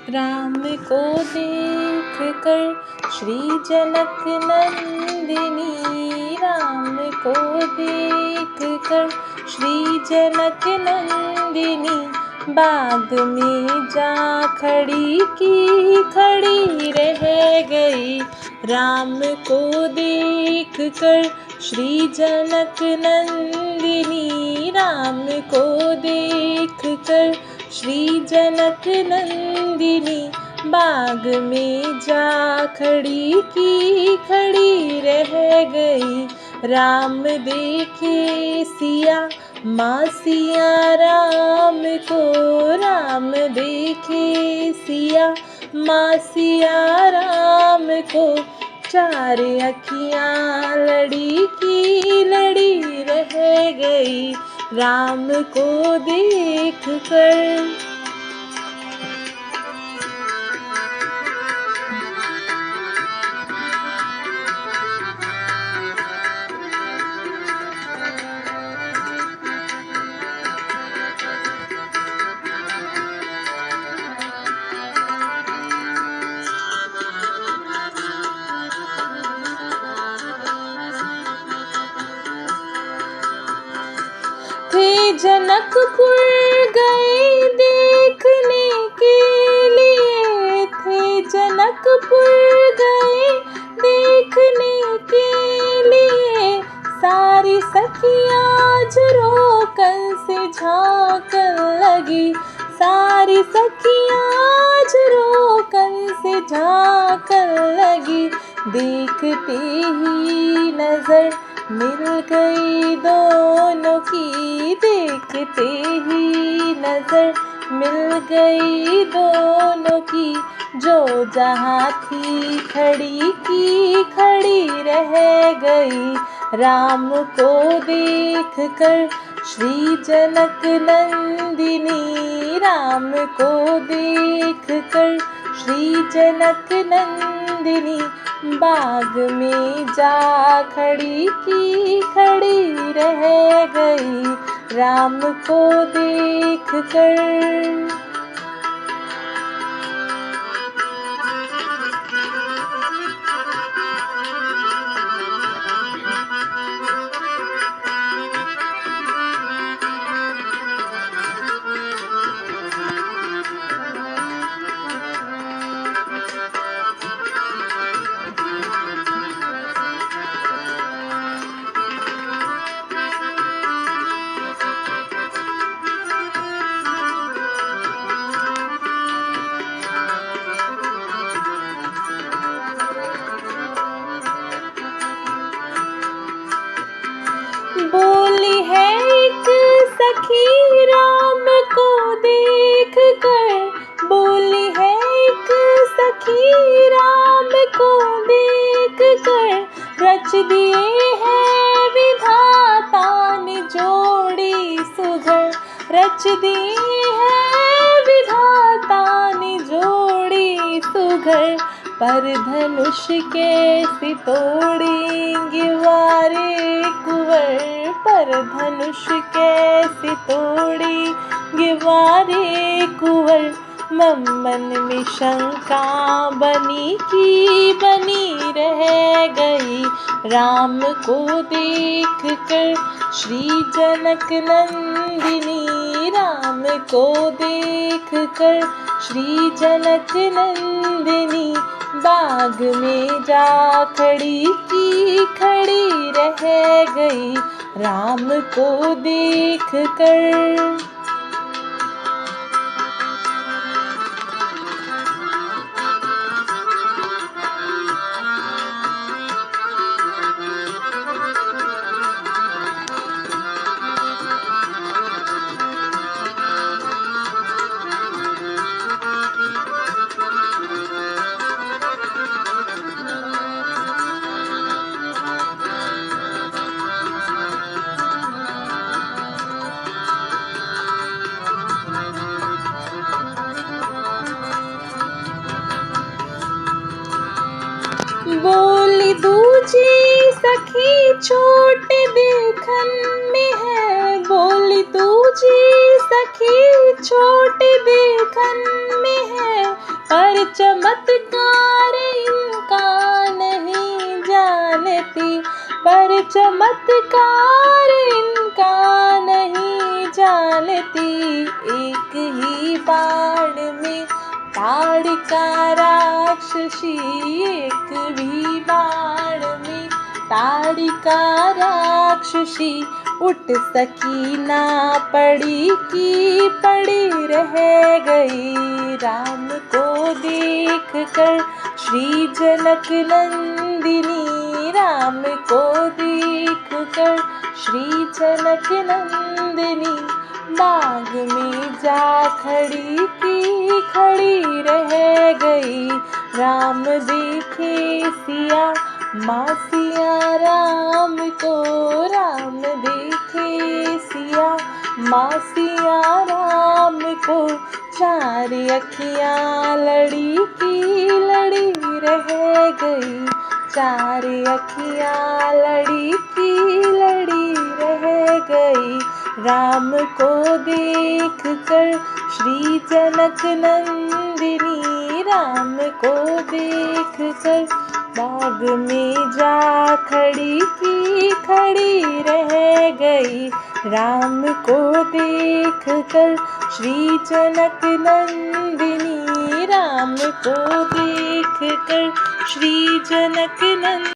राम को देख कर श्री जनक नंदिनी, राम को देख कर श्री जनक नंदिनी, बाग में जा खड़ी की खड़ी रह गई। राम को देख कर श्री जनक नंदिनी, राम को देख कर श्री जनक नंदिनी, बाग में जा खड़ी की खड़ी रह गई। राम देखे सिया माँ सिया राम को, राम देखे सिया माँ सिया राम को, चार अखियाँ लड़ी की लड़ी रह गई। राम को देख कर जनकपुर गए देखने के लिए, थे जनकपुर गए देखने के लिए, सारी सखियाँ झरोकन से झांकन लगी, सारी सखियाँ झरोकन से झांकन लगी। देखते ही नजर मिल गई दोनों की, देखते ही नजर मिल गई दोनों की, जो जहाँ थी खड़ी की खड़ी रह गई। राम को देख कर श्री जनक नंदिनी, राम को देख कर श्री जनक नंदिनी, बाग में जा खड़ी की खड़ी रह गई। राम को देख कर बोली है एक सखी राम को देख कर, बोली है एक सखी राम को देख कर, रच दिए हैं विधाता ने जोड़ी सुघर, रच दिए हैं विधाता ने जोड़ी सुघर, पर धनुष कैसे तोड़ेंगे वारे कुंवर, पर धनुष कैसे तोड़ेंगे वारे कुंवर। मन में शंका बनी की बनी रह गई। राम को देख कर श्री जनक नंदिनी, राम को देख कर श्री जनक नंदिनी, बाग में जा खड़ी की खड़ी रह गई। राम को देख कर बोली दूजी सखी छोट देखन में है, बोली दूजी सखी छोट देखन में है, पर चमत्कार इनका नहीं जानती, पर चमत्कार इनका नहीं जानती। एक ही बाण में ताड़का राक्षसी, एक भी बाण में ताड़का राक्षसी। उठ सकी ना पड़ी की पड़ी रह गई। राम को देख कर श्री जनक नंदिनी, राम को देख कर श्री जनक नंदिनी। बाग में जा खड़ी की खड़ी रह गई। राम देखे सिया माँ सिया राम को, राम देखे सिया माँ सिया राम को। चार अखियाँ लड़ी की लड़ी रह गई। चार अखियाँ लड़ी की लड़ी रह गई। राम को देख कर श्री जनक नंदिनी, राम को देख कर बाग में जा खड़ी की खड़ी रह गई। राम को देख कर श्री जनक नंदिनी, राम को देख कर श्री जनक नंदिनी।